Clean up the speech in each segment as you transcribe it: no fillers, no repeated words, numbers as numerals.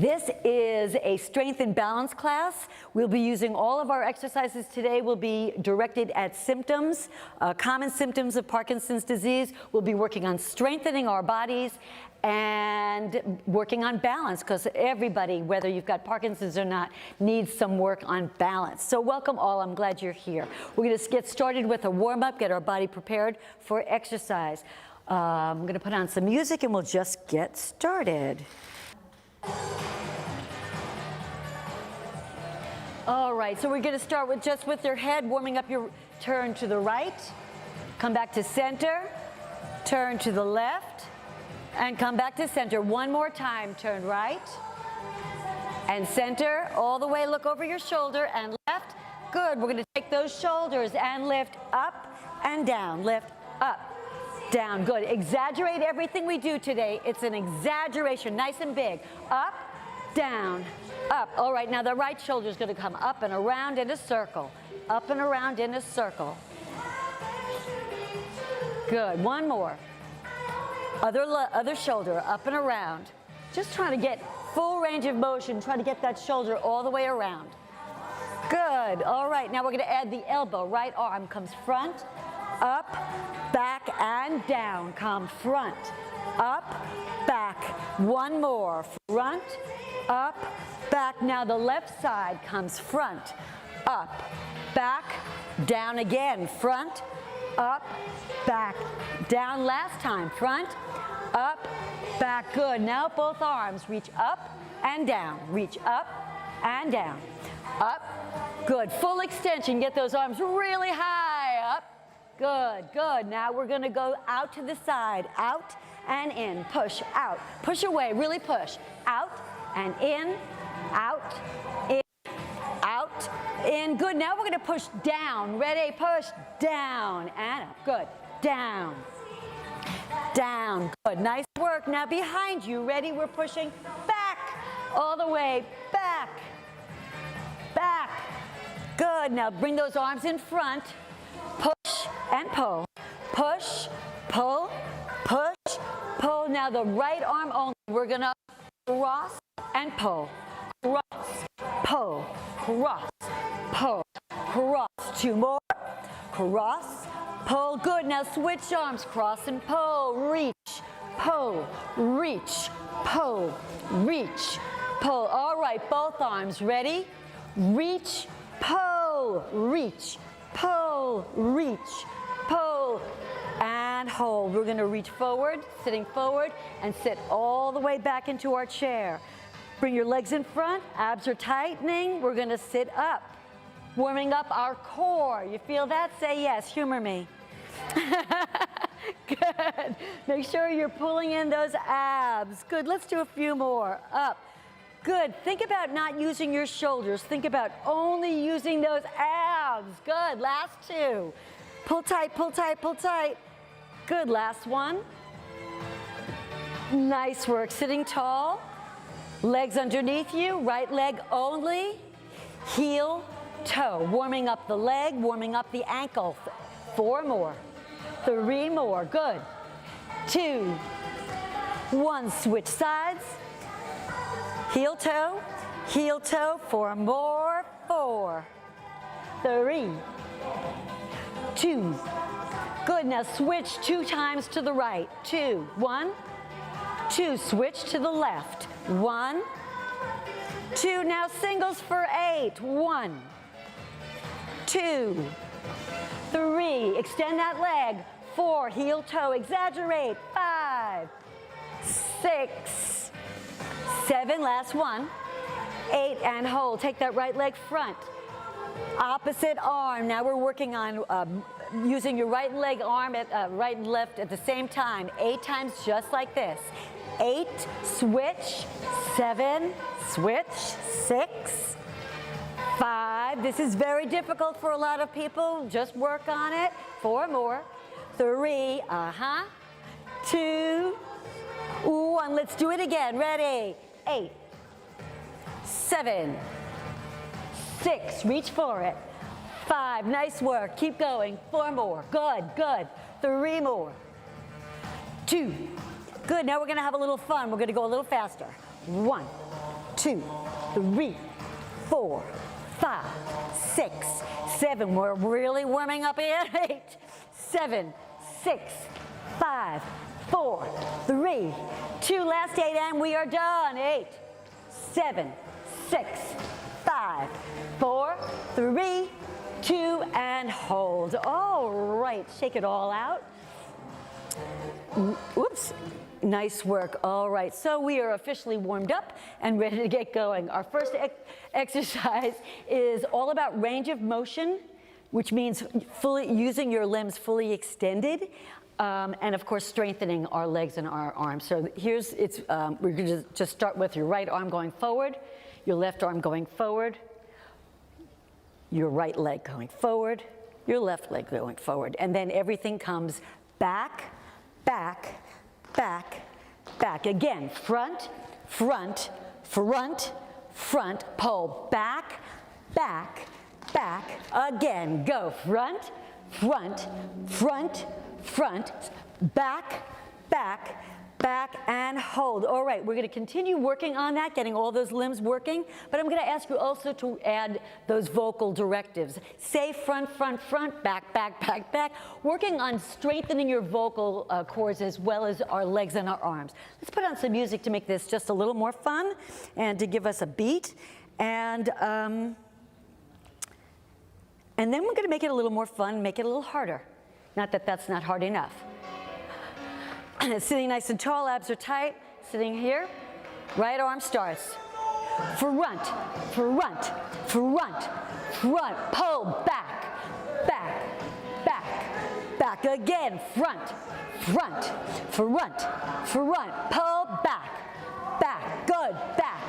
This is a strength and balance class. We'll be using all of our exercises today will be directed at symptoms, common symptoms of Parkinson's disease. We'll be working on strengthening our bodies and working on balance, because everybody, whether you've got Parkinson's or not, needs some work on balance. So welcome all, I'm glad you're here. We're going to get started with a warm-up, get our body prepared for exercise. I'm going to put on some music and we'll just get started. All right, so we're going to start with just with your head, warming up your turn to the right, come back to center, turn to the left, and come back to center. One more time, turn right and center, all the way, look over your shoulder and left. Good, we're going to take those shoulders and lift up and down, lift up, down, good. Exaggerate everything we do today. It's an exaggeration, nice and big. Up, down, up. All right, now the right shoulder is going to come up and around in a circle. Up and around in a circle. Good, one more. Other shoulder, up and around. Just trying to get full range of motion, trying to get that shoulder all the way around. Good, all right, now we're going to add the elbow. Right arm comes front, up, back, and down. Come front, up, back. One more. Front, up, back. Now the left side comes front, up, back, down again. Front, up, back, down last time. Front, up, back. Good. Now both arms reach up and down. Reach up and down. Up. Good. Full extension. Get those arms really high. Up. Good, good. Now we're going to go out to the side, out and in. Push, out, push away, really push. Out and in, out, in, out, in. Good. Now we're going to push down. Ready? Push down and up. Good. Down, down. Good. Nice work. Now behind you. Ready? We're pushing back, all the way back, back. Good. Now bring those arms in front. Push and pull, push, pull, push, pull. Now the right arm only. We're going to cross and pull, cross, pull, cross, pull, cross. Two more. Cross, pull. Good. Now switch arms. Cross and pull. Reach, pull, reach, pull, reach, pull. All right. Both arms. Ready? Reach, pull, reach, pull, reach, pull, and hold. We're going to reach forward, sitting forward, and sit all the way back into our chair. Bring your legs in front, abs are tightening. We're going to sit up, warming up our core. You feel that? Say yes, humor me. Good. Make sure you're pulling in those abs. Good, let's do a few more. Up. Good. Think about not using your shoulders. Think about only using those abs. Good. Last two. Pull tight, pull tight, pull tight. Good. Last one. Nice work. Sitting tall. Legs underneath you. Right leg only. Heel, toe. Warming up the leg, warming up the ankle. 4 more. 3 more. Good. 2, 1. Switch sides. Heel toe, 4 more, 4, 3, 2. Good, now switch 2 times to the right. 2, 1, 2, switch to the left. 1, 2, now singles for 8. 1, 2, 3, extend that leg. 4, heel toe, exaggerate. 5, 6, 7, last one. 8, and hold. Take that right leg front. Opposite arm. Now we're working on using your right leg arm at right and left at the same time. 8 times just like this. 8, switch. 7, switch. 6, 5. This is very difficult for a lot of people. Just work on it. 4 more. 3, 2, 1. Let's do it again. Ready? 8, 7, 6, reach for it. 5, nice work. Keep going. 4 more. Good, good. 3 more. 2. Good. Now we're going to have a little fun. We're going to go a little faster. 1, 2, 3, 4, 5, 6, 7. We're really warming up here. 8, 7, 6, 5, 4, 3, 2. Last 8, and we are done. 8, 7, 6, 5, 4, 3, 2, and hold. All right, shake it all out. Whoops. Nice work. All right, so we are officially warmed up and ready to get going. Our first exercise is all about range of motion, which means using your limbs fully extended, and of course strengthening our legs and our arms. So we're going to just start with your right arm going forward, your left arm going forward, your right leg going forward, your left leg going forward, and then everything comes back, back, back, back. Again, front, front, front, front, pull back, back, back. Again, go front, front, front, front, back, back, back, and hold. All right, we're going to continue working on that, getting all those limbs working, but I'm going to ask you also to add those vocal directives. Say front, front, front, back, back, back, back, working on strengthening your vocal cords as well as our legs and our arms. Let's put on some music to make this just a little more fun and to give us a beat. And then we're going to make it a little more fun, make it a little harder. Not that that's not hard enough. Sitting nice and tall, abs are tight. Sitting here, right arm starts. Front, front, front, front. Pull back, back, back, back. Again, front, front, front, front. Pull back, back. Good, back.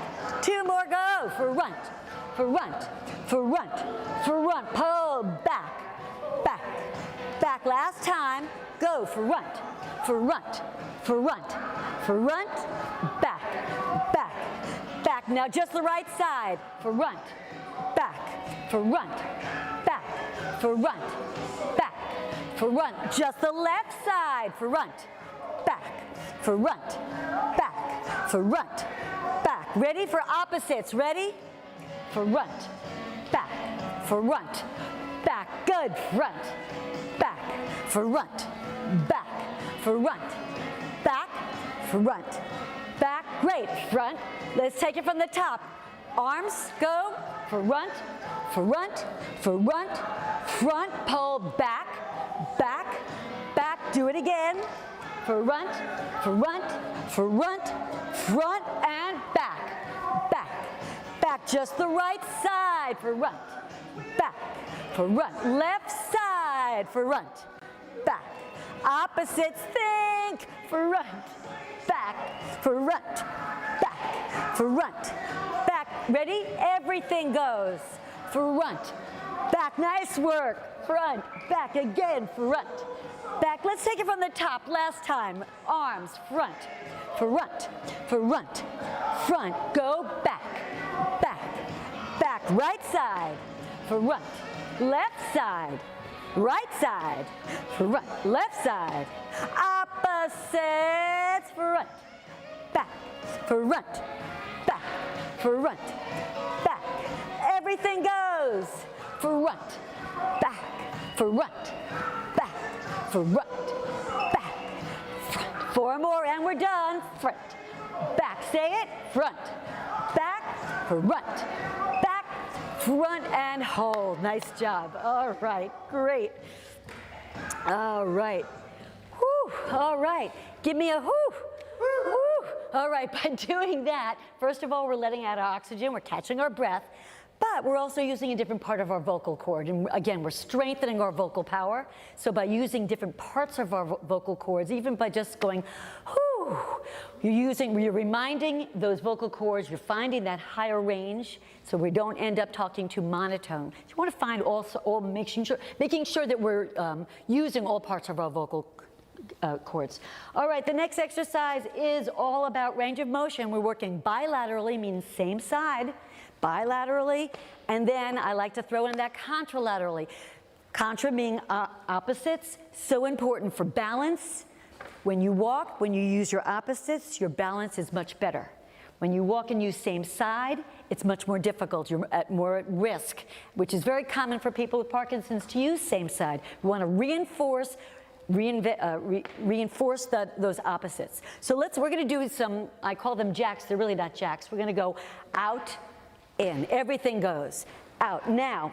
2 more, go. Front, front, front, front. Pull back, back, back. Last time, go. Front, front, front, front, back, back, back. Now just the right side. Front, back, front, back, front, back, front. Just the left side. Front, back, front, back, front, back. Ready for opposites? Ready? Front, back, front, back. Good. Front, back, front, back. Front, back, front, back. Great. Front. Let's take it from the top. Arms go. Front, front, front, front. Pull back, back, back. Do it again. Front, front, front, front, and back, back, back. Just the right side. Front, back, front. Left side. Front, back. Opposites, think. Front, back, front, back, front, back. Ready? Everything goes. Front, back. Nice work. Front, back. Again, front, back. Let's take it from the top. Last time. Arms, front, front, front, front. Go back, back, back. Right side. Front, left side. Right side, front, left side, opposites, front, back, front, back, front, back. Everything goes. Front, back, front, back, front, back, front. 4 more and we're done. Front, back, say it. Front, back, front, back, front, and hold. Nice job. All right, great. All right. Whew. All right. Give me a whoo. Whew. All right, by doing that, first of all, we're letting out our oxygen, we're catching our breath, but we're also using a different part of our vocal cord. And again, we're strengthening our vocal power. So by using different parts of our vocal cords, even by just going, whoo, you're reminding those vocal cords, you're finding that higher range, so we don't end up talking too monotone. So you want to find also, making sure that we're using all parts of our vocal cords. All right, the next exercise is all about range of motion. We're working bilaterally, means same side, bilaterally, and then I like to throw in that contralaterally. Contra being opposites, so important for balance. When you walk, when you use your opposites, your balance is much better. When you walk and use same side, it's much more difficult. You're more at risk, which is very common for people with Parkinson's to use same side. We want to reinforce those opposites. So we're going to do some, I call them jacks. They're really not jacks. We're going to go out, in. Everything goes out. Now,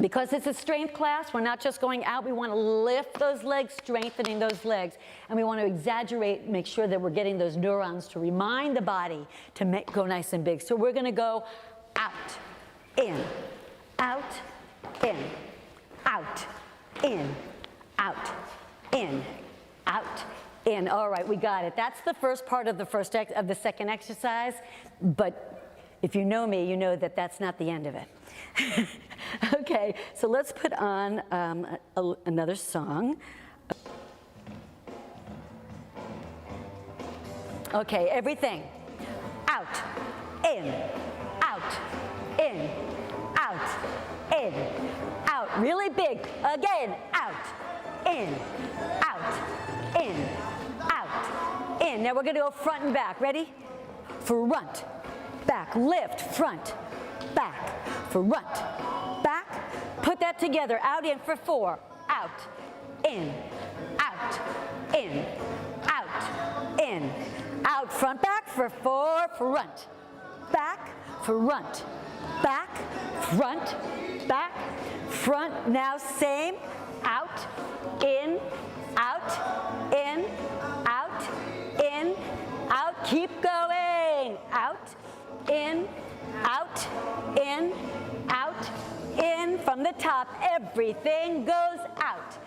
because it's a strength class, we're not just going out. We want to lift those legs, strengthening those legs. And we want to exaggerate, make sure that we're getting those neurons to remind the body to go nice and big. So we're going to go out, in, out, in, out, in, out, in, out, in. All right, we got it. That's the first part of the second exercise. But if you know me, you know that that's not the end of it. Okay, so let's put on another song. Okay, everything. Out, in, out, in, out, in, out. Really big. Again, out, in, out, in, out, in. Now we're going to go front and back. Ready? Front, back, lift, front, back, front, back. Put that together. Out, in for 4. Out, in, out, in, out, in, out. Front, back for 4. Front, back, front, back, front, back, front. Now same. Out, in, out, in, out, in, out. Keep going. Out, in, out, in, out, in. From the top, everything goes out,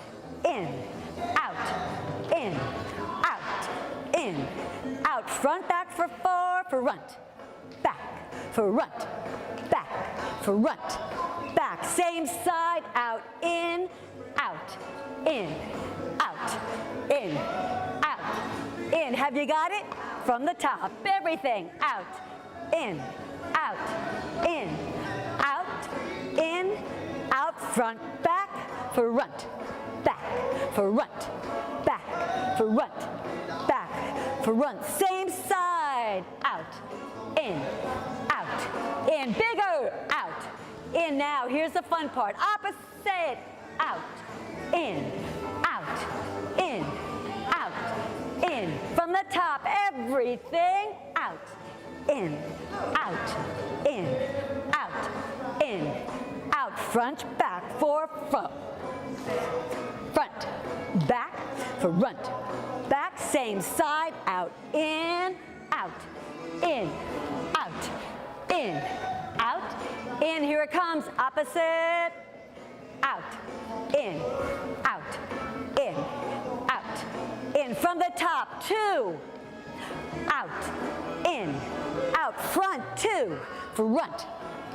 in, out, in, out, in, out. Front, back for 4. Front, back, front, back, front, back. Same side. Out, in, out, in, out, in, out, in. Have you got it? From the top, everything. Out, in, out, in, out, in, out. Front, back, front, back, front, back, front, back, front. Same side. Out, in, out, in. Bigger. Out, in. Now here's the fun part. Opposite. Out, in, out, in, out, in. From the top, everything. Out, in, out, in, out, in, out. Front, back, 4, front, back, front, back. Same side. Out, in, out, in, out, in, out, in. Here it comes. Opposite. Out, in, out, in, out, in. From the top, 2. Out, in, out. Front, 2. Front,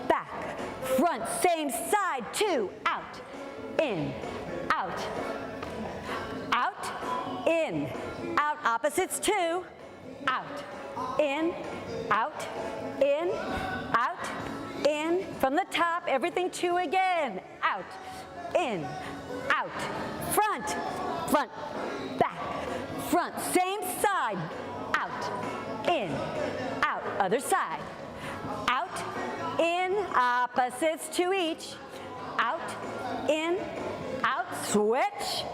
back, front. Same side, 2. Out, in, out, out, in, out. Opposites, 2. Out, in, out, in, out, in. From the top, everything 2 again. Out, in, out. Front, front, back, front. Same side. Out, in, out. Other side. Out, in, opposites 2 each. Out, in, out. Switch.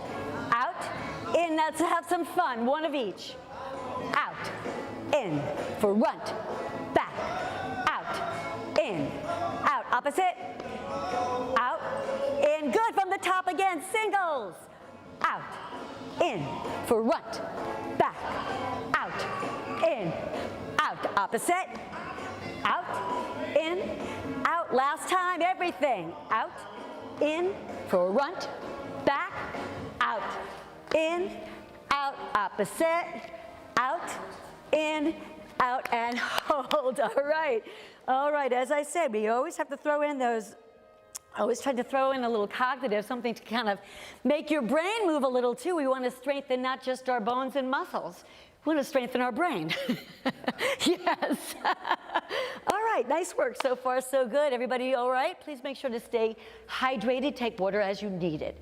Out, in. Let's have some fun. 1 of each. Out, in, front, back, out, in, out. Opposite. Out, in. Good. From the top again. Singles. Out, in, front, back, out, in, out. Opposite. Out, in, out. Last time. Everything. Out, in, front, back, out, in, out. Opposite. Out, in, out, and hold. All right. All right. As I said, we always have to throw in those, I always try to throw in a little cognitive, something to kind of make your brain move a little too. We want to strengthen not just our bones and muscles. We want to strengthen our brain. Yes. All right. Nice work. So far, so good. Everybody all right? Please make sure to stay hydrated. Take water as you need it.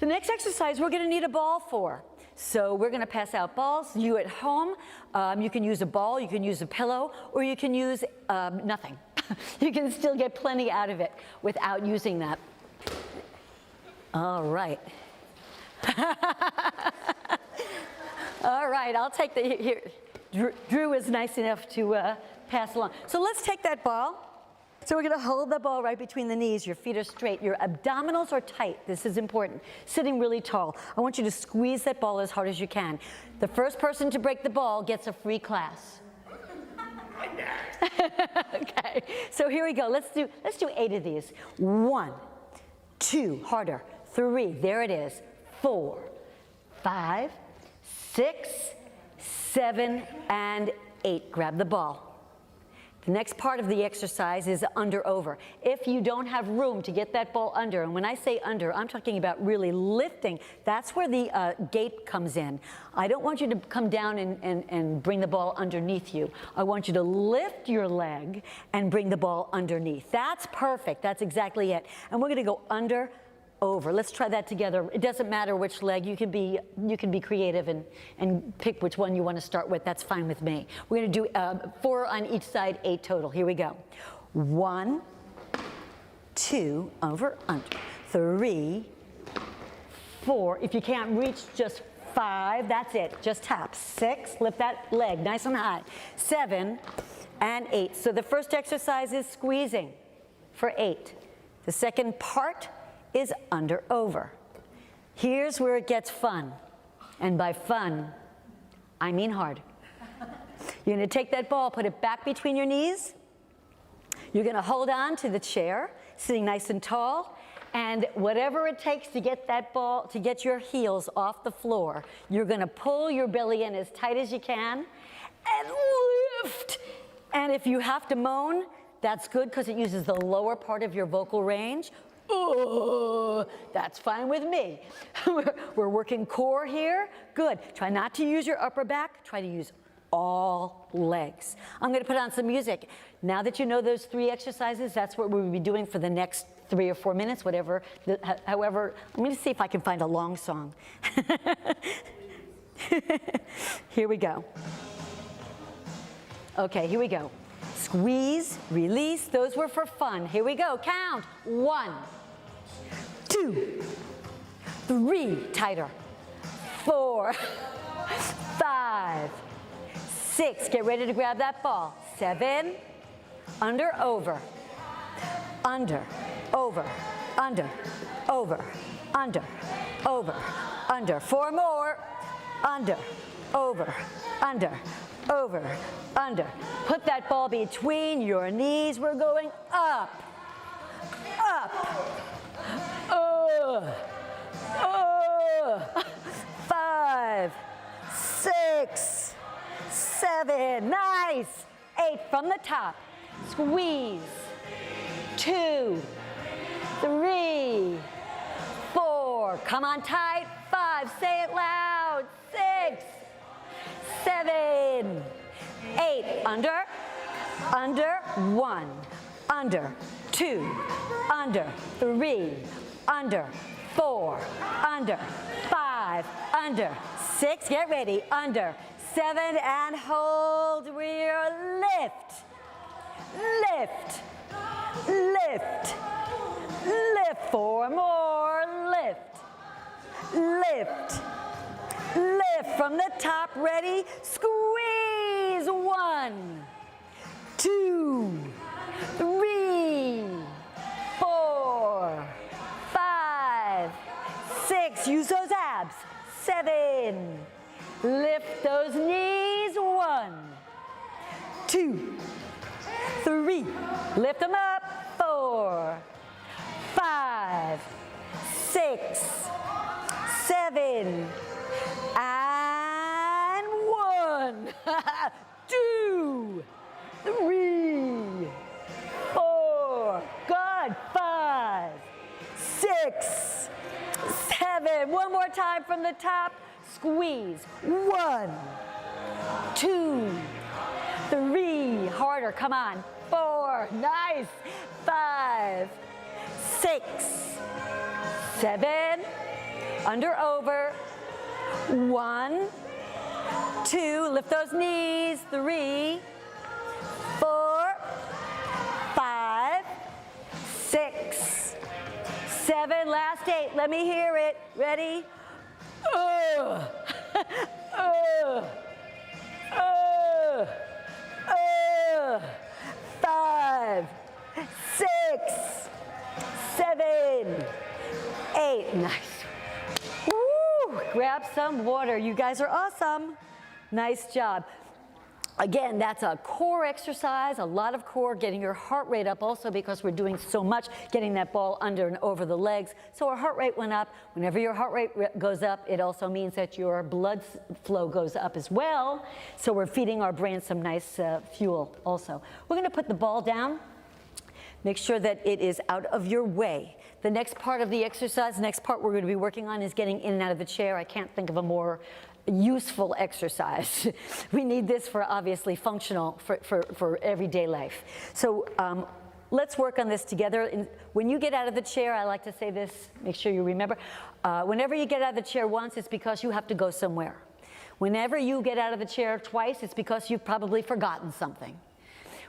The next exercise we're going to need a ball for. So we're going to pass out balls. You at home, you can use a ball, you can use a pillow, or you can use nothing. You can still get plenty out of it without using that. All right. All right, I'll take the, here. Drew is nice enough to pass along. So let's take that ball. So we're going to hold the ball right between the knees. Your feet are straight. Your abdominals are tight. This is important. Sitting really tall. I want you to squeeze that ball as hard as you can. The first person to break the ball gets a free class. Okay, so here we go. Let's do 8 of these. 1, 2, harder. 3, there it is. 4, 5, 6, 7, and 8. Grab the ball. The next part of the exercise is under over. If you don't have room to get that ball under, and when I say under, I'm talking about really lifting, that's where the gate comes in. I don't want you to come down and bring the ball underneath you. I want you to lift your leg and bring the ball underneath. That's perfect. That's exactly it. And we're going to go under, over. Let's try that together. It doesn't matter which leg. You can be creative and pick which one you want to start with. That's fine with me. We're going to do 4 on each side, 8 total. Here we go. 1, 2, over, under. 3, 4. If you can't reach, just 5. That's it. Just tap. 6. Lift that leg nice and high. 7 and 8. So the first exercise is squeezing for 8. The second part is under over. Here's where it gets fun. And by fun, I mean hard. You're going to take that ball, put it back between your knees. You're going to hold on to the chair, sitting nice and tall. And whatever it takes to get that ball, to get your heels off the floor, you're going to pull your belly in as tight as you can and lift. And if you have to moan, that's good because it uses the lower part of your vocal range. Oh, that's fine with me. We're working core here. Good. Try not to use your upper back. Try to use all legs. I'm going to put on some music. Now that you know those 3 exercises, that's what we'll be doing for the next 3 or 4 minutes, whatever. However, I'm going to see if I can find a long song. Here we go. Okay, here we go. Squeeze, release. Those were for fun. Here we go. Count. 1, 2, 3. Tighter. 4, 5, 6. Get ready to grab that ball. 7. Under, over. Under, over. Under, over. Under, over. Under. 4 more. Under, over. Under, over, under. Put that ball between your knees. We're going up, up, 5, 6, 7, nice. 8 from the top. Squeeze. 2, 3, 4. Come on tight. 5. Say it loud. 6, 7, 8. Under, under. 1, under. 2, under. 3, under. 4, under. 5, under. 6. Get ready. Under. 7 and hold. We're lift, lift, lift, lift. 4 more. Lift, lift, lift from the top. Ready? Squeeze. 1, 2, 3, 4, 5, 6. Use those abs. 7. Lift those knees. 1, 2, 3. Lift them up. 4, 5, 6, 7, and 1, 2, 3, 4. Good. 5, 6, 7. One more time from the top. Squeeze. 1, 2, 3. Harder. Come on. 4. Nice. 5, 6, 7. Under, over. 1, 2, lift those knees, 3, 4, 5, 6, 7, last 8. Let me hear it. Ready? 5, 6, 7, 8. Nice. Woo! Grab some water. You guys are awesome. Nice job. Again, that's a core exercise, a lot of core, getting your heart rate up also because we're doing so much, getting that ball under and over the legs. So our heart rate went up. Whenever your heart rate goes up, it also means that your blood flow goes up as well. So we're feeding our brain some nice fuel also. We're going to put the ball down. Make sure that it is out of your way. The next part of the exercise, the next part we're going to be working on is getting in and out of the chair. I can't think of a more useful exercise. We need this for obviously functional for everyday life. So let's work on this together. When you get out of the chair, I like to say this, make sure you remember, whenever you get out of the chair once, it's because you have to go somewhere. Whenever you get out of the chair twice, it's because you've probably forgotten something.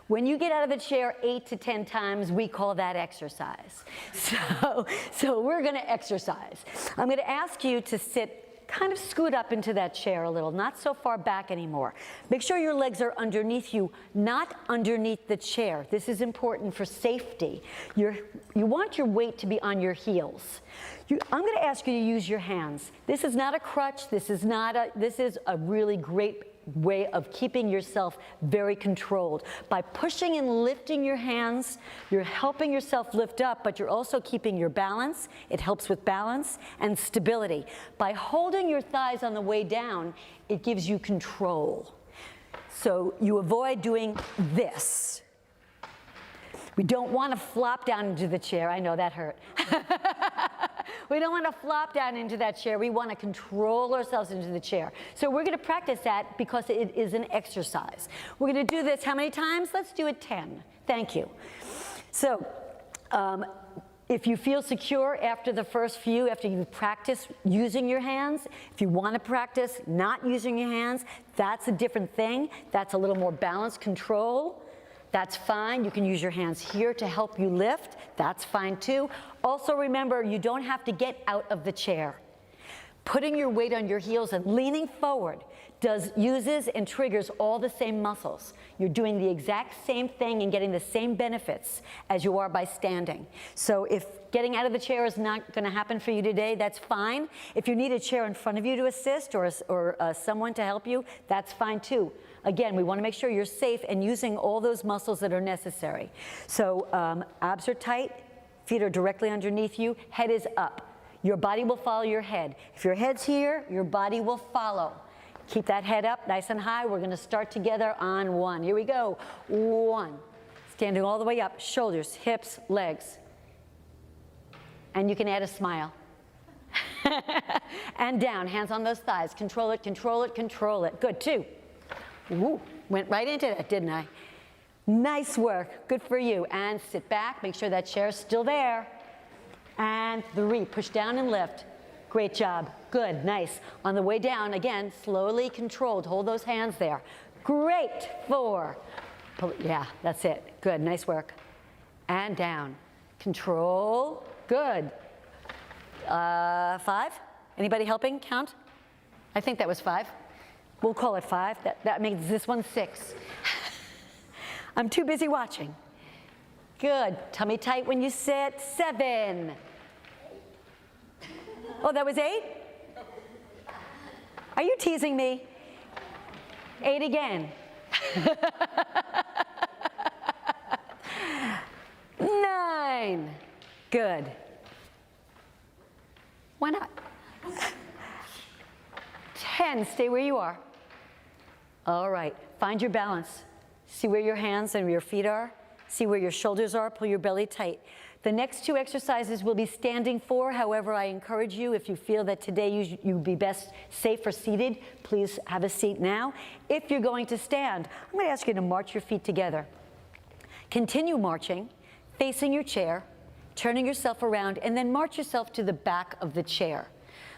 When you get out of the chair 8 to 10 times, we call that exercise. So we're going to exercise. I'm going to ask you to sit, kind of scoot up into that chair a little, not so far back anymore. Make sure your legs are underneath you, not underneath the chair. This is important for safety. You want your weight to be on your heels. I'm going to ask you to use your hands. This is not a crutch. This is a really great way of keeping yourself very controlled. By pushing and lifting your hands, you're helping yourself lift up, but you're also keeping your balance. It helps with balance and stability. By holding your thighs on the way down, it gives you control. So you avoid doing this. We don't want to flop down into the chair. I know that hurt. We don't want to flop down into that chair. We want to control ourselves into the chair. So we're going to practice that because it is an exercise. We're going to do this how many times? Let's do it 10. Thank you. So if you feel secure after the first few, after you practice using your hands, if you want to practice not using your hands, that's a different thing. That's a little more balanced control. That's fine. You can use your hands here to help you lift. That's fine too. Also remember, you don't have to get out of the chair. Putting your weight on your heels and leaning forward uses and triggers all the same muscles. You're doing the exact same thing and getting the same benefits as you are by standing. So if getting out of the chair is not going to happen for you today, that's fine. If you need a chair in front of you to assist or someone to help you, that's fine too. Again, we want to make sure you're safe and using all those muscles that are necessary. So abs are tight, feet are directly underneath you, head is up. Your body will follow your head. If your head's here, your body will follow. Keep that head up nice and high. We're going to start together on 1. Here we go. 1. Standing all the way up, shoulders, hips, legs. And you can add a smile. And down, hands on those thighs. Control it, control it, control it. Good, 2. Woo, went right into that, didn't I? Nice work, good for you. And sit back, make sure that chair's still there. And 3, push down and lift. Great job, good, nice. On the way down, again, slowly controlled, hold those hands there. Great, 4. Yeah, that's it, good, nice work. And down, control, good. 5, anybody helping count? I think that was 5. We'll call it 5. That makes this one 6. I'm too busy watching. Good. Tummy tight when you sit. 7. Oh, that was 8? Are you teasing me? 8 again. 9. Good. Why not? 10. Stay where you are. All right, find your balance. See where your hands and your feet are. See where your shoulders are, pull your belly tight. The next 2 exercises will be standing for. However, I encourage you, if you feel that today you'd be best safe or seated, please have a seat now. If you're going to stand, I'm going to ask you to march your feet together. Continue marching, facing your chair, turning yourself around, and then march yourself to the back of the chair.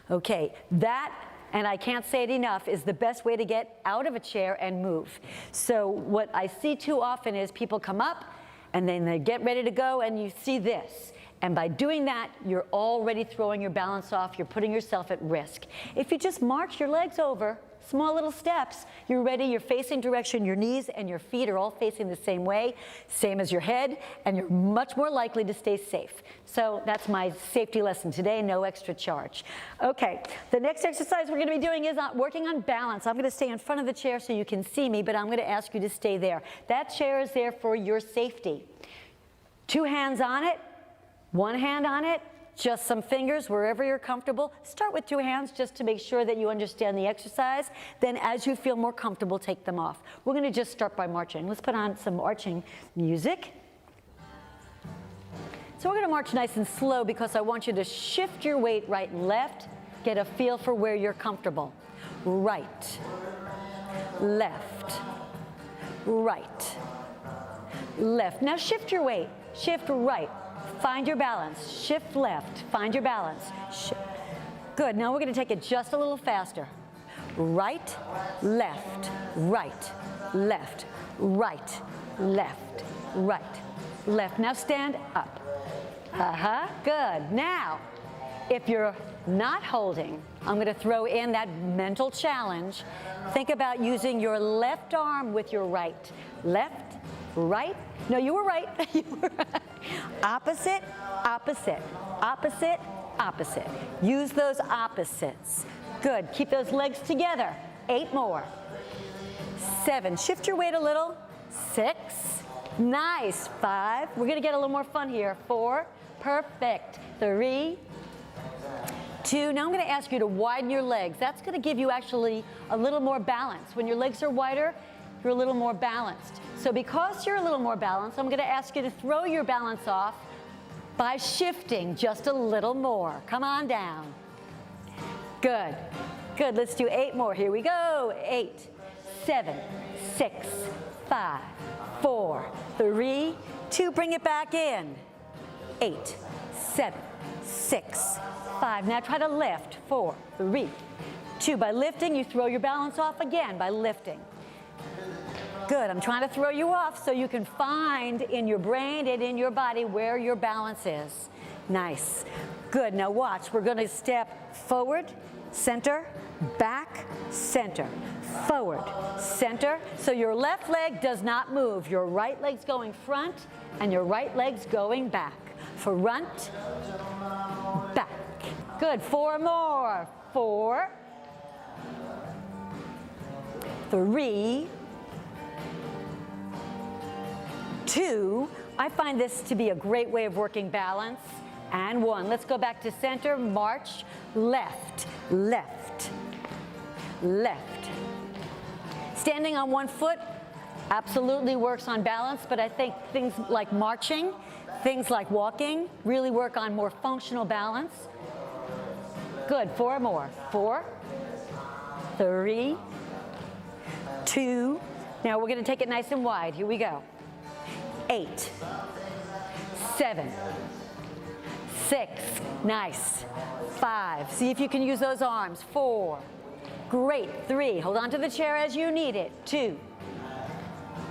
Okay, that and I can't say it enough, is the best way to get out of a chair and move. So what I see too often is people come up, and then they get ready to go, and you see this. And by doing that, you're already throwing your balance off. You're putting yourself at risk. If you just march your legs over, small little steps, you're ready, you're facing direction, your knees and your feet are all facing the same way, same as your head, and you're much more likely to stay safe. So that's my safety lesson today, no extra charge. Okay, the next exercise we're gonna be doing is working on balance. I'm gonna stay in front of the chair so you can see me, but I'm gonna ask you to stay there. That chair is there for your safety. 2 hands on it, 1 hand on it, just some fingers wherever you're comfortable. Start with 2 hands just to make sure that you understand the exercise. Then as you feel more comfortable, take them off. We're gonna just start by marching. Let's put on some marching music. So we're gonna march nice and slow because I want you to shift your weight right and left, get a feel for where you're comfortable. Right, left, right, left. Now shift your weight, shift right. Find your balance, shift left, find your balance. Good, now we're gonna take it just a little faster. Right, left, right, left, right, left, right, left. Now stand up. Good. Now, if you're not holding, I'm gonna throw in that mental challenge. Think about using your left arm with your right. Left, right. No, you were right. You were right. Opposite, opposite, opposite, opposite. Use those opposites. Good. Keep those legs together. 8 more. 7. Shift your weight a little. 6. Nice. 5. We're going to get a little more fun here. 4. Perfect. 3. 2. Now I'm going to ask you to widen your legs. That's going to give you actually a little more balance. When your legs are wider, you're a little more balanced. So because you're a little more balanced, I'm going to ask you to throw your balance off by shifting just a little more. Come on down. Good. Good. Let's do 8 more. Here we go. 8, 7, 6, 5, 4, 3, 2. Bring it back in. 8, 7, 6, 5. Now try to lift. 4, 3, 2. By lifting, you throw your balance off again by lifting. Good. I'm trying to throw you off so you can find in your brain and in your body where your balance is. Nice. Good. Now watch. We're going to step forward, center, back, center, forward, center. So your left leg does not move. Your right leg's going front and your right leg's going back. Front, back. Good. 4 more. 4, 3, 2, I find this to be a great way of working balance, and 1. Let's go back to center, march, left, left, left. Standing on 1 foot absolutely works on balance, but I think things like marching, things like walking really work on more functional balance. Good, 4 more. 4, 3, 2. Now we're gonna take it nice and wide. Here we go. 8, 7, 6, nice. 5, see if you can use those arms. 4, great. 3, hold on to the chair as you need it. 2,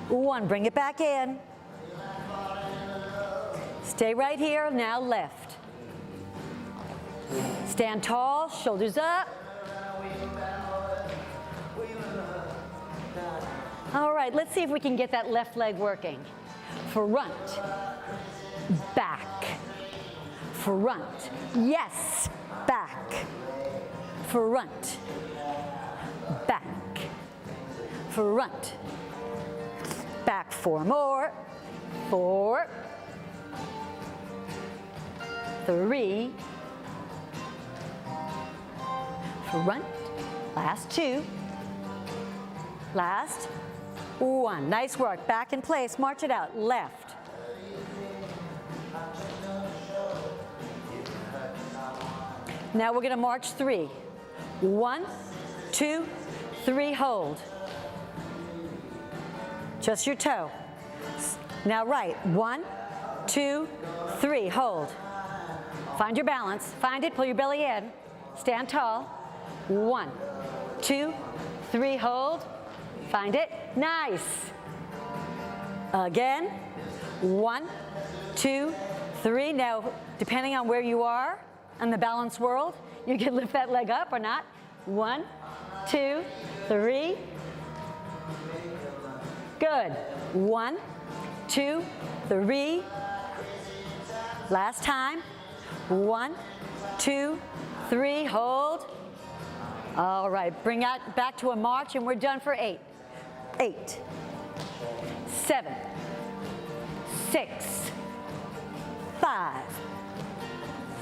1, bring it back in. Stay right here, now left. Stand tall, shoulders up. All right, let's see if we can get that left leg working. Front, back, front, yes, back, front, back, front, back. 4 more. 4, 3, front, last 2, last 1. Nice work. Back in place. March it out. Left. Now we're going to march 3. 1, 2, 3. Hold. Just your toe. Now right. 1, 2, 3. Hold. Find your balance. Find it. Pull your belly in. Stand tall. 1, 2, 3, hold. Find it. Nice. Again. 1, 2, 3. Now, depending on where you are in the balance world, you can lift that leg up or not. 1, 2, 3. Good. 1, 2, 3. Last time. 1, 2, 3. Hold. All right. Bring that back to a march, and we're done for 8. 8, 7, 6, 5,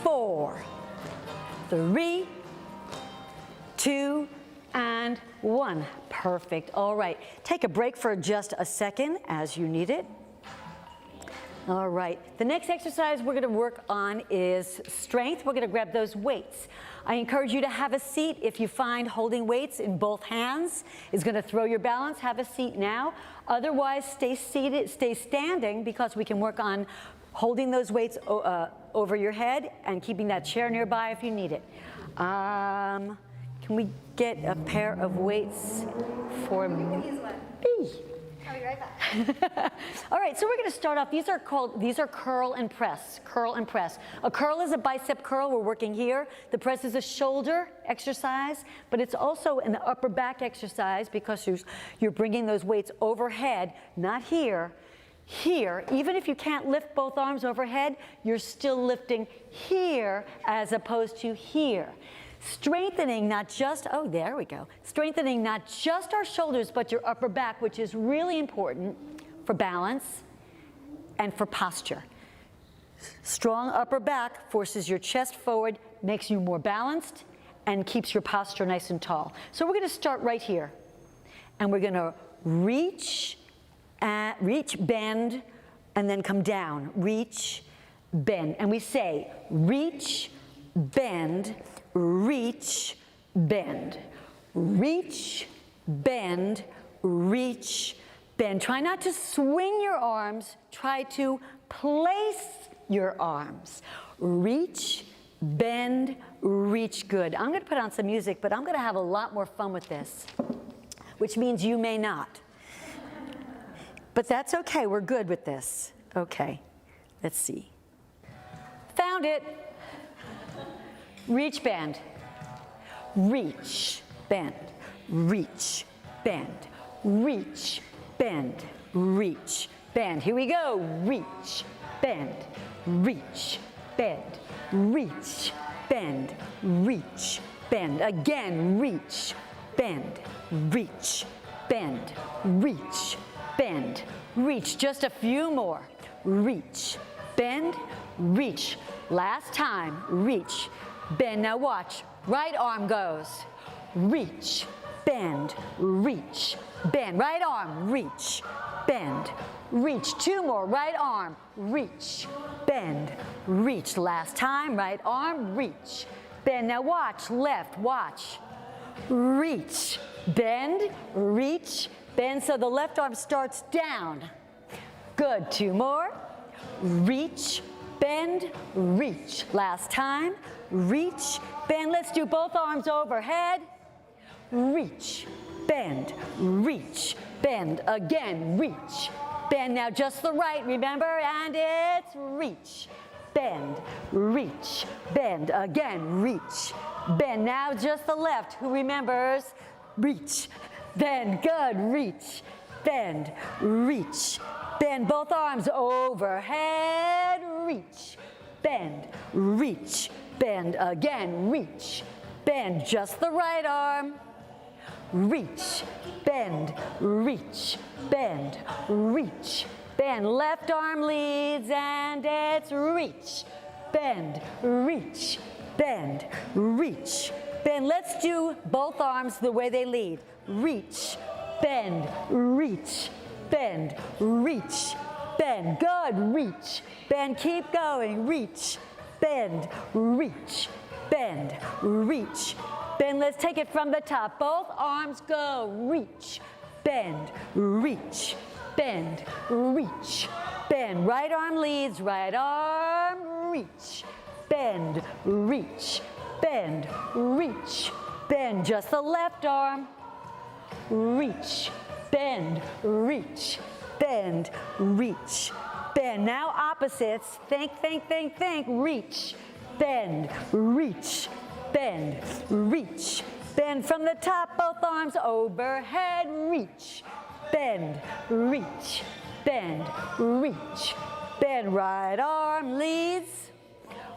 4, 3, 2, and 1. Perfect. All right. Take a break for just a second as you need it. All right. The next exercise we're going to work on is strength. We're going to grab those weights. I encourage you to have a seat. If you find holding weights in both hands is going to throw your balance, have a seat now. Otherwise, stay seated, stay standing, because we can work on holding those weights over your head and keeping that chair nearby if you need it. Can we get a pair of weights for me? I'll be right back. All right, so we're going to start off. These are curl and press. Curl and press. A curl is a bicep curl. We're working here. The press is a shoulder exercise, but it's also an upper back exercise because you're bringing those weights overhead, not here. Here, even if you can't lift both arms overhead, you're still lifting here as opposed to here. Strengthening not just, oh, there we go. Strengthening not just our shoulders, but your upper back, which is really important for balance and for posture. Strong upper back forces your chest forward, makes you more balanced, and keeps your posture nice and tall. So we're going to start right here. And we're going to reach, bend, and then come down. Reach, bend. And we say reach, bend, reach, bend. Reach, bend, reach, bend. Try not to swing your arms. Try to place your arms. Reach, bend, reach. Good. I'm going to put on some music, but I'm going to have a lot more fun with this, which means you may not. But that's okay. We're good with this. Okay. Let's see. Found it. Reach, bend. Reach, bend. Reach, bend. Reach, bend. Reach, bend. Here we go. Reach, bend. Reach, bend. Reach, bend. Reach, bend. Again. Reach, bend. Reach, bend. Reach, bend. Reach. Just a few more. Reach, bend, reach. Last time. Reach, bend. Now watch. Right arm goes. Reach, bend, reach, bend. Right arm, reach, bend, reach. Two more. Right arm, reach, bend, reach. Last time. Right arm, reach, bend. Now watch. Left. Watch. Reach, bend, reach, bend. So the left arm starts down. Good. Two more. Reach, bend, reach. Last time. Reach, bend. Let's do both arms overhead. Reach, bend, reach, bend. Again, reach, bend. Now just the right, remember? And it's reach, bend, reach, bend. Again, reach, bend. Now just the left. Who remembers? Reach, bend. Good. Reach, bend, reach, bend. Both arms overhead. Reach, bend, reach, bend. Again, reach, bend. Just the right arm. Reach, bend, reach, bend, reach, bend. Left arm leads and it's reach, bend, reach, bend, reach, bend. Let's do both arms the way they lead. Reach, bend, reach, bend, reach, bend. Good. Reach, bend. Keep going. Reach, bend, reach, bend, reach, bend. Let's take it from the top. Both arms go. Reach, bend, reach, bend, reach, bend. Right arm leads. Right arm, reach, bend, reach, bend, reach, bend. Just the left arm. Reach, bend, reach, bend, reach, bend. Now opposites. Think, think, think, think. Reach, bend, reach, bend, reach, bend. From the top, both arms overhead. Reach, bend, reach, bend, reach, bend. Right arm leads.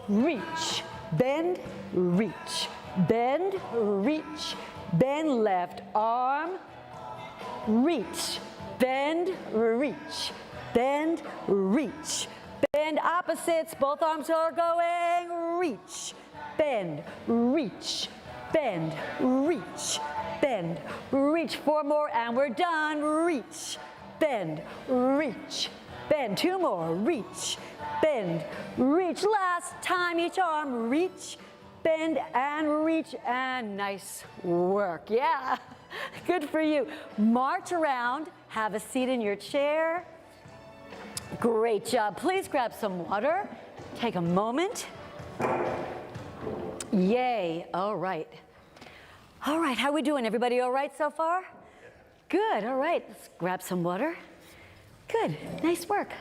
Reach, bend, reach, bend, reach, bend. Left arm, reach, bend, reach, bend, reach, bend. Opposites, both arms are going. Reach, bend, reach, bend, reach, bend, reach. 4 more and we're done. Reach, bend, reach, bend. 2 more. Reach, bend, reach. Last time each arm. Reach, bend, and reach, and nice work. Yeah, good for you. March around, have a seat in your chair. Great job. Please grab some water. Take a moment. Yay, all right. All right, how we doing? Everybody all right so far? Good, all right. Let's grab some water. Good, nice work.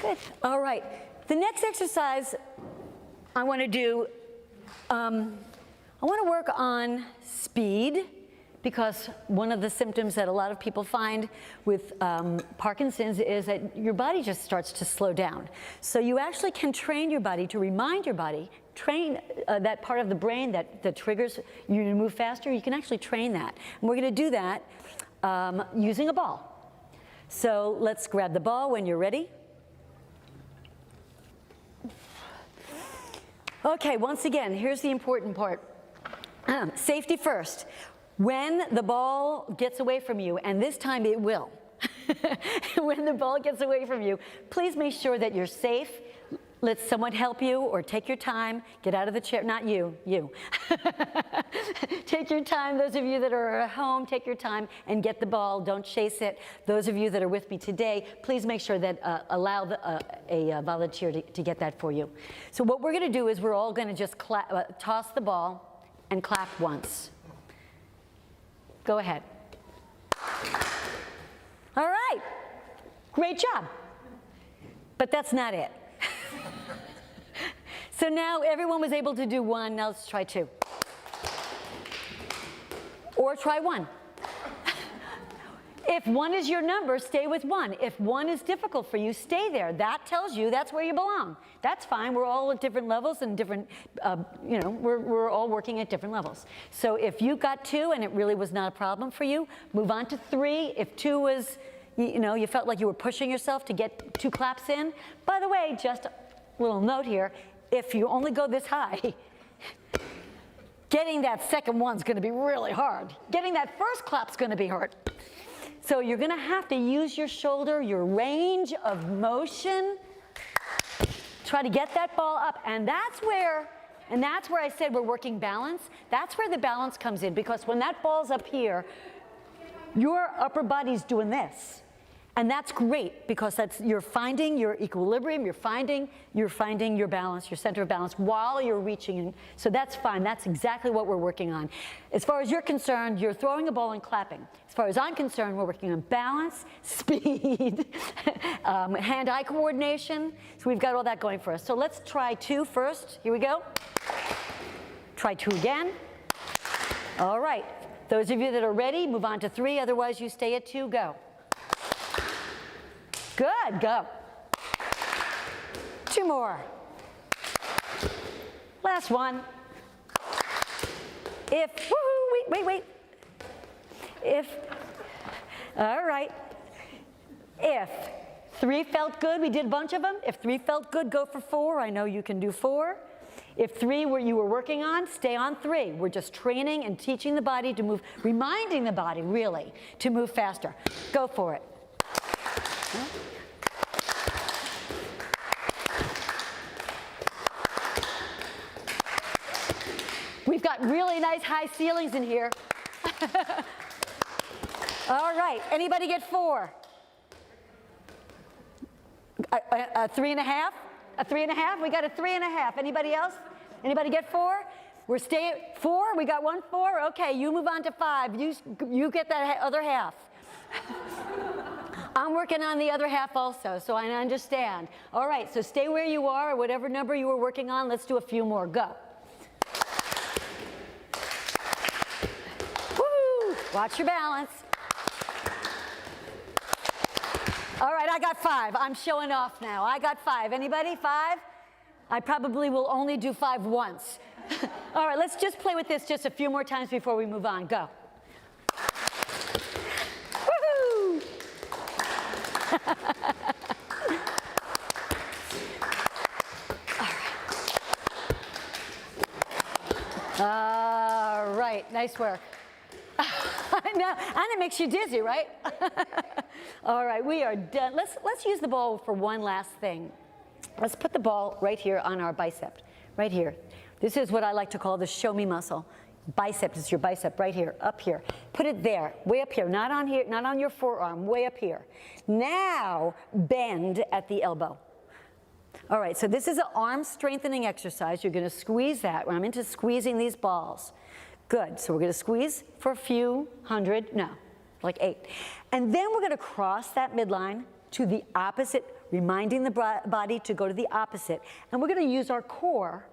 Good, all right. The next exercise I want to do, I want to work on speed, because one of the symptoms that a lot of people find with Parkinson's is that your body just starts to slow down. So you actually can train your body to remind your body, train that part of the brain that triggers you to move faster. You can actually train that. And we're going to do that using a ball. So let's grab the ball when you're ready. Okay, once again, here's the important part. Safety first. When the ball gets away from you, and this time it will, when the ball gets away from you, please make sure that you're safe. Let someone help you, or take your time. Get out of the chair. Not you, you. Take your time. Those of you that are at home, take your time and get the ball. Don't chase it. Those of you that are with me today, please make sure that allow a volunteer to get that for you. So what we're going to do is we're all going to just toss the ball and clap once. Go ahead. All right. Great job. But that's not it. So now everyone was able to do 1. Now let's try 2. Or try 1. If 1 is your number, stay with 1. If 1 is difficult for you, stay there. That tells you that's where you belong. That's fine. We're all at different levels and different, we're all working at different levels. So if you got 2 and it really was not a problem for you, move on to 3. If 2 was, you felt like you were pushing yourself to get 2 claps in. By the way, just a little note here, if you only go this high, getting that second one's going to be really hard. Getting that first clap's going to be hard. So you're going to have to use your shoulder, your range of motion. Try to get that ball up, and that's where I said we're working balance. That's where the balance comes in, because when that ball's up here, your upper body's doing this. And that's great, because you're finding your equilibrium, you're finding your balance, your center of balance while you're reaching. And so that's fine. That's exactly what we're working on. As far as you're concerned, you're throwing a ball and clapping. As far as I'm concerned, we're working on balance, speed, hand-eye coordination. So we've got all that going for us. So let's try 2 first. Here we go. Try 2 again. All right. Those of you that are ready, move on to 3. Otherwise, you stay at 2. Go. Good, go. 2 more. Last one. If, woohoo, wait. If, all right. If 3 felt good, we did a bunch of them. If 3 felt good, go for 4. I know you can do 4. If 3 you were working on, stay on 3. We're just training and teaching the body to move, reminding the body, really, to move faster. Go for it. We've got really nice high ceilings in here. All right, anybody get 4? A 3.5? A 3.5? We got a 3.5. Anybody else? Anybody get 4? We're staying at 4. We got 1, 4. Okay, you move on to 5. You get that other half. I'm working on the other half also, so I understand. All right, so stay where you are, or whatever number you were working on. Let's do a few more. Go. Woo! Watch your balance. All right, I got 5. I'm showing off now. I got 5. Anybody? 5? I probably will only do 5 once. All right, let's just play with this just a few more times before we move on. Go. Woohoo! All right, nice work. Now, and it makes you dizzy, right? All right, we are done. Let's use the ball for one last thing. Let's put the ball right here on our bicep, right here. This is what I like to call the show me muscle. Bicep is your bicep right here, up here. Put it there, way up here, not on here, not on your forearm, way up here. Now bend at the elbow. All right, so this is an arm strengthening exercise. You're going to squeeze that. I'm into squeezing these balls. Good, so we're going to squeeze for a few hundred, no, like 8. And then we're going to cross that midline to the opposite, reminding the body to go to the opposite. And we're going to use our core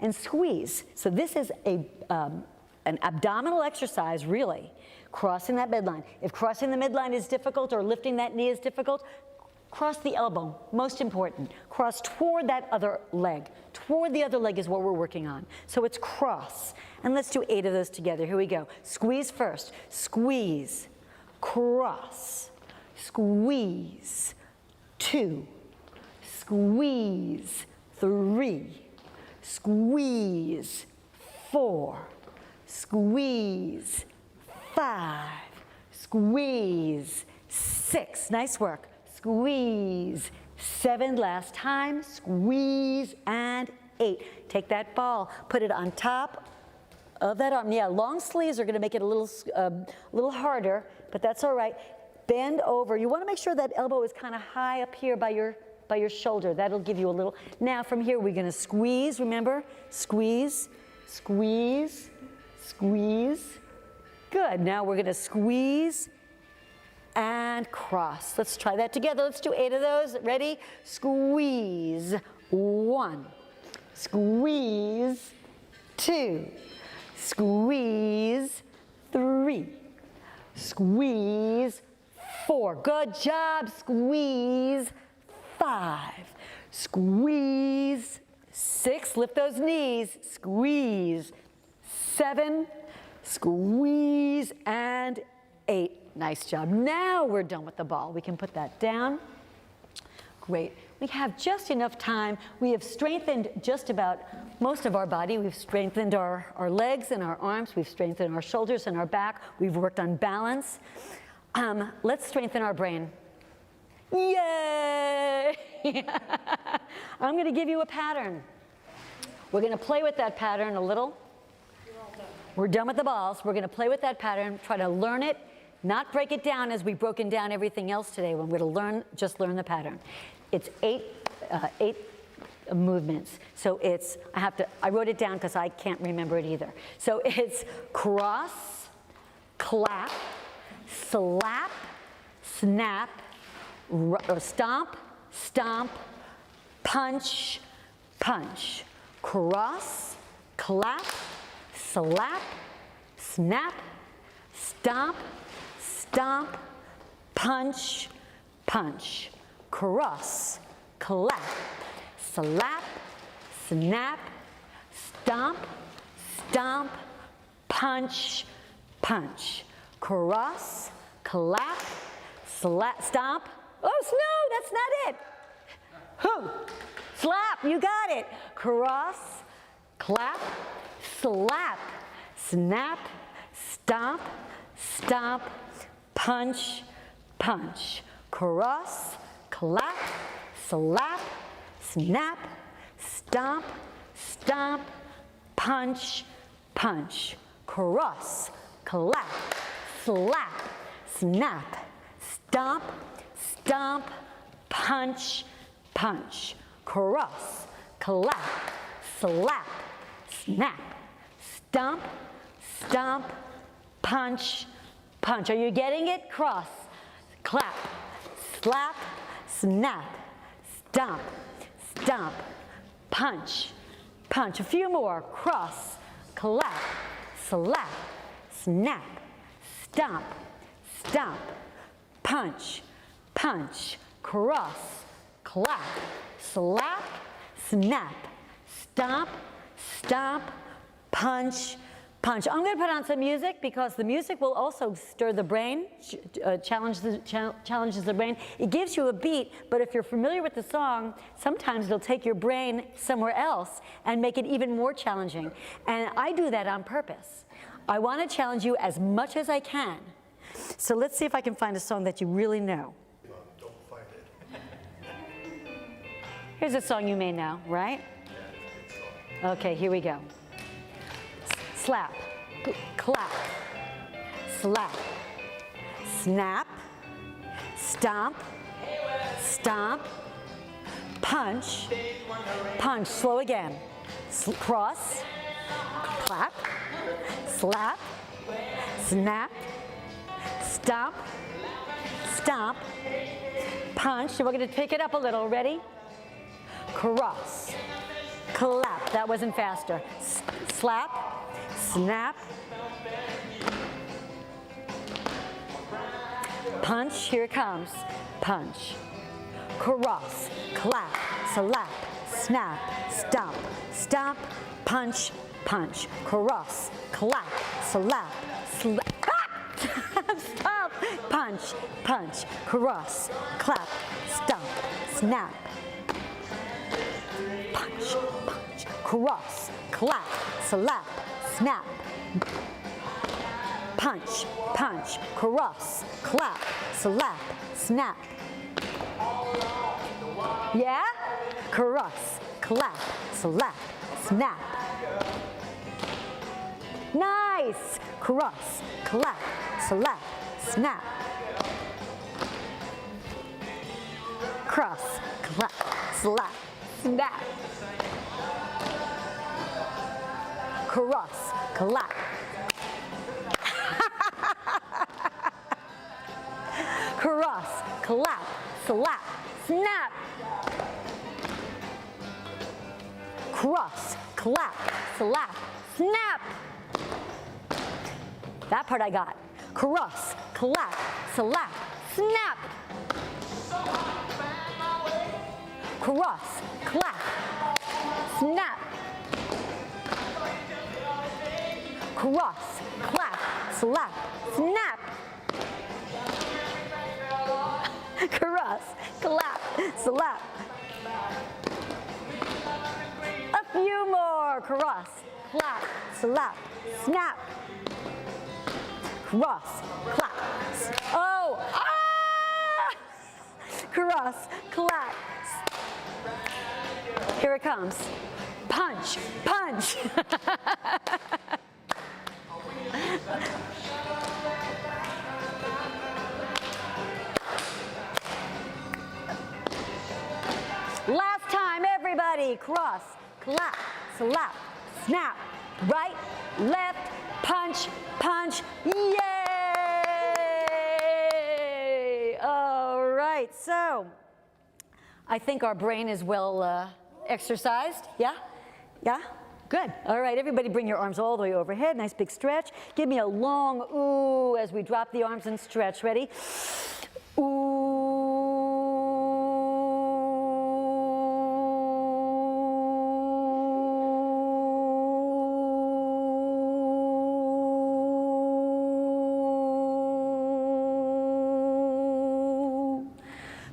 and squeeze. So this is an abdominal exercise, really, crossing that midline. If crossing the midline is difficult or lifting that knee is difficult, cross the elbow, most important. Cross toward that other leg. Toward the other leg is what we're working on. So it's cross. And let's do 8 of those together. Here we go. Squeeze first. Squeeze. Cross. Squeeze. 2. Squeeze. 3. Squeeze. 4. Squeeze. 5. Squeeze. 6. Nice work. Squeeze. 7 last time. Squeeze. And 8. Take that ball. Put it on top of that arm. Yeah, long sleeves are going to make it a little harder, but that's all right. Bend over. You want to make sure that elbow is kind of high up here by your shoulder. That'll give you a little. Now from here we're going to squeeze. Remember, squeeze, squeeze, squeeze. Good. Now we're going to squeeze and cross. Let's try that together. Let's do 8 of those. Ready? Squeeze. 1. Squeeze. 2. Squeeze. 3. Squeeze. 4. Good job. Squeeze. 5. Squeeze. 6. Lift those knees. Squeeze. 7. Squeeze. And 8. Nice job. Now we're done with the ball. We can put that down. Great. We have just enough time. We have strengthened just about most of our body. We've strengthened our legs and our arms. We've strengthened our shoulders and our back. We've worked on balance. Let's strengthen our brain. Yay! I'm going to give you a pattern. We're going to play with that pattern a little. We're done with the balls. We're going to play with that pattern, try to learn it, not break it down as we've broken down everything else today. We're going to just learn the pattern. It's 8 movements. So it's, I wrote it down because I can't remember it either. So it's cross, clap, slap, snap, or stomp, stomp, punch, punch. Cross, clap, slap, snap, stomp, stomp, punch, punch. Cross, clap, slap, snap, stomp, stomp, punch, punch. Cross, clap, slap, stomp. Oh, no, that's not it. Who? Slap, you got it. Cross, clap, slap, snap, stomp, stomp, punch, punch. Cross, clap, slap, snap, stomp, stomp, punch, punch. Cross, clap, slap, snap, stomp, stomp, punch, punch. Cross, clap, slap, snap, stomp, stomp, punch, punch. Are you getting it? Cross, clap, slap, snap, stomp, stomp, punch, punch. A few more. Cross, clap, slap, snap, stomp, stomp, punch, punch, cross, clap, slap, snap, stomp, stomp, punch, punch. I'm going to put on some music because the music will also stir the brain, challenges the brain. It gives you a beat, but if you're familiar with the song, sometimes it'll take your brain somewhere else and make it even more challenging. And I do that on purpose. I want to challenge you as much as I can. So let's see if I can find a song that you really know. Don't find it. Here's a song you may know, right? Okay, here we go. Slap, clap, slap, snap, stomp, stomp, punch, punch. Slow again. Cross, clap, slap, snap, stomp, stomp, punch. So we're going to pick it up a little. Ready? Cross, clap. That wasn't faster. Slap, snap, punch. Here it comes. Punch, cross, clap, slap, snap, stomp, stomp, punch, punch, cross, clap, slap, slap. Stop! Punch, punch, cross, clap, stomp, snap, punch, punch, cross, clap, slap, snap, punch, punch, cross, clap, slap, snap. Yeah? Cross, clap, slap, snap. Nice! Cross, clap, slap, snap. Cross, clap, slap, snap. Cross, clap. Cross, clap, slap, snap. Cross, clap, slap, snap. That part I got. Cross, clap, slap, snap. Cross, clap, snap. Cross, clap, slap, snap. Cross, clap, slap. A few more. Cross, clap, slap, snap. Cross, clap. Oh! Ah! Cross, clap. Here it comes. Punch, punch. Last time, everybody. Cross, clap, slap, snap. Right, left, punch, punch. Yay! All right, so I think our brain is well exercised. Yeah? Yeah? Good. All right, everybody bring your arms all the way overhead. Nice big stretch. Give me a long ooh as we drop the arms and stretch. Ready? Ooh.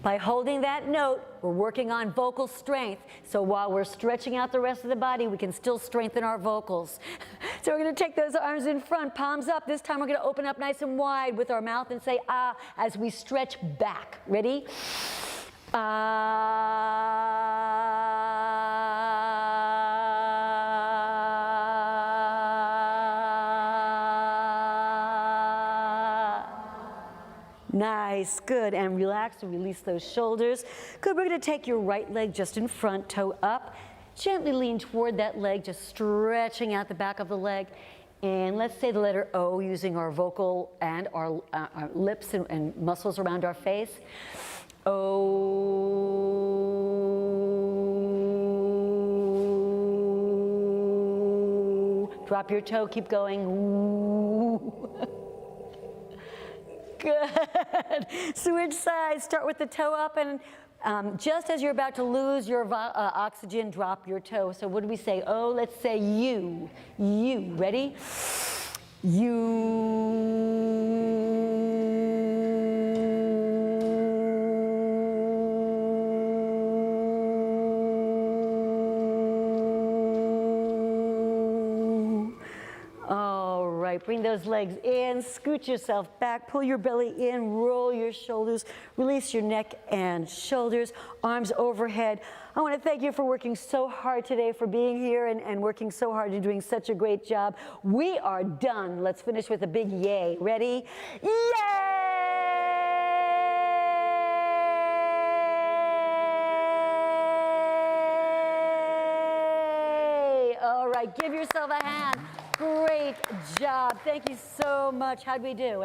By holding that note, we're working on vocal strength. So while we're stretching out the rest of the body, we can still strengthen our vocals. So we're going to take those arms in front, palms up. This time we're going to open up nice and wide with our mouth and say ah as we stretch back. Ready? Nice, good, and relax and release those shoulders. Good, we're gonna take your right leg just in front, toe up, Gently lean toward that leg, just stretching out the back of the leg. And let's say the letter O using our vocal and our lips and muscles around our face. O. Drop your toe, keep going. Ooh. Good. Switch sides. Start with the toe up, and just as you're about to lose your oxygen, drop your toe. So what do we say? Oh, let's say you. You. Ready? All right, bring those legs in, scoot yourself back, pull your belly in, roll your shoulders, release your neck and shoulders, arms overhead. I want to thank you for working so hard today, for being here and working so hard and doing such a great job. We are done. Let's finish with a big yay. Ready? Yay! All right, give yourself a hand. Great job. Thank you so much. How'd we do?